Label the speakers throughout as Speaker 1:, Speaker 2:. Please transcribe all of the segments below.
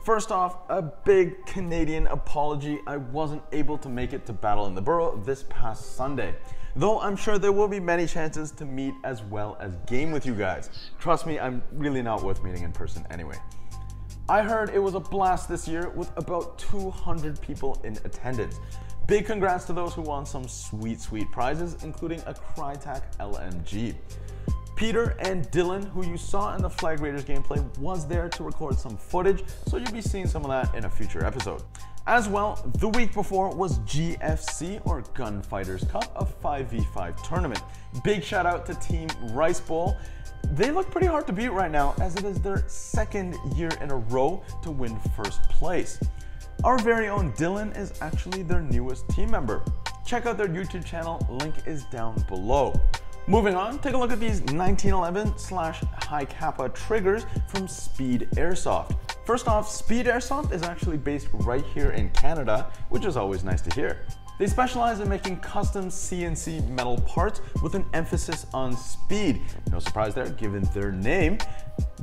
Speaker 1: First off, a big Canadian apology. I wasn't able to make it to Battle in the Borough this past Sunday, though I'm sure there will be many chances to meet as well as game with you guys. Trust me, I'm really not worth meeting in person anyway. I heard it was a blast this year with about 200 people in attendance. Big congrats to those who won some sweet prizes, including a Crytek LMG. Peter and Dylan, who you saw in the Flag Raiders gameplay, was there to record some footage, so you'll be seeing some of that in a future episode. As well, the week before was GFC, or Gunfighters Cup, a 5v5 tournament. Big shout out to Team Rice Bowl. They look pretty hard to beat right now, as it is their second year in a row to win first place. Our very own Dylan is actually their newest team member. Check out their YouTube channel, link is down below. Moving on, take a look at these 1911/High Kappa triggers from Speed Airsoft. First off, Speed Airsoft is actually based right here in Canada, which is always nice to hear. They specialize in making custom CNC metal parts with an emphasis on speed. No surprise there, given their name.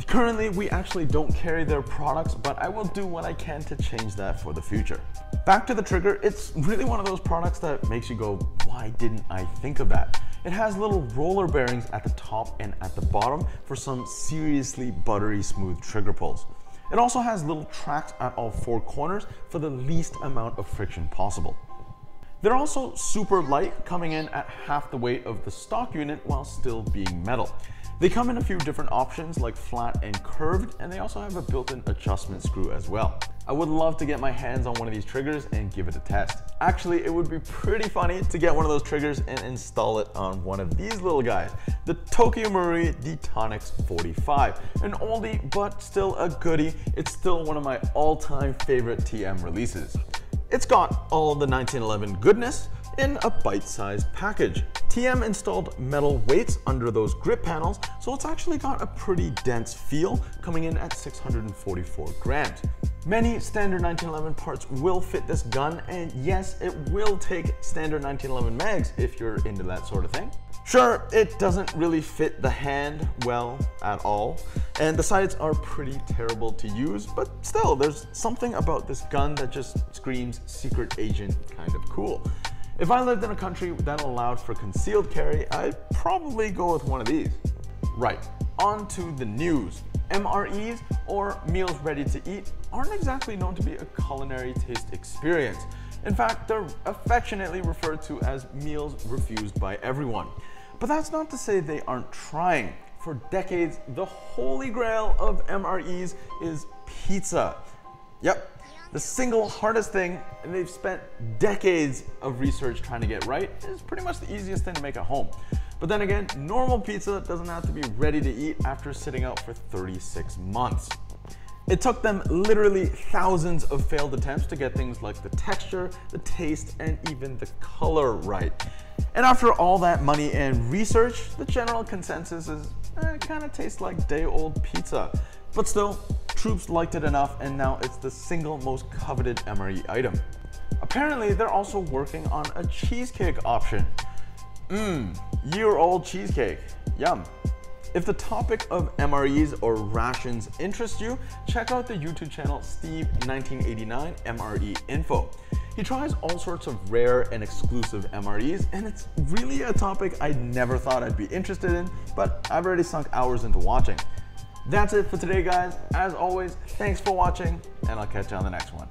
Speaker 1: Currently, we actually don't carry their products, but I will do what I can to change that for the future. Back to the trigger, it's really one of those products that makes you go, why didn't I think of that? It has little roller bearings at the top and at the bottom for some seriously buttery smooth trigger pulls. It also has little tracks at all four corners for the least amount of friction possible. They're also super light, coming in at half the weight of the stock unit while still being metal. They come in a few different options like flat and curved, and they also have a built-in adjustment screw as well. I would love to get my hands on one of these triggers and give it a test. Actually, it would be pretty funny to get one of those triggers and install it on one of these little guys, the Tokyo Marui Detonix 45. An oldie, but still a goodie. It's still one of my all-time favorite TM releases. It's got all the 1911 goodness in a bite-sized package. TM installed metal weights under those grip panels, so it's actually got a pretty dense feel, coming in at 644 grams. Many standard 1911 parts will fit this gun, and yes, it will take standard 1911 mags if you're into that sort of thing. Sure, it doesn't really fit the hand well at all, and the sights are pretty terrible to use, but still, there's something about this gun that just screams secret agent kind of cool. If I lived in a country that allowed for concealed carry, I'd probably go with one of these. Right, on to the news. MREs, or meals ready to eat, aren't exactly known to be a culinary taste experience. In fact, they're affectionately referred to as meals refused by everyone. But that's not to say they aren't trying. For decades, the holy grail of MREs is pizza. Yep, the single hardest thing, and they've spent decades of research trying to get right, is pretty much the easiest thing to make at home. But then again, normal pizza doesn't have to be ready to eat after sitting out for 36 months. It took them literally thousands of failed attempts to get things like the texture, the taste, and even the color right. And after all that money and research, the general consensus is it kind of tastes like day-old pizza. But still, troops liked it enough, and now it's the single most coveted MRE item. Apparently, they're also working on a cheesecake option. Year-old cheesecake, yum. If the topic of MREs or rations interests you, check out the YouTube channel Steve1989 MRE Info. He tries all sorts of rare and exclusive MREs, and it's really a topic I never thought I'd be interested in, but I've already sunk hours into watching. That's it for today, guys. As always, thanks for watching, and I'll catch you on the next one.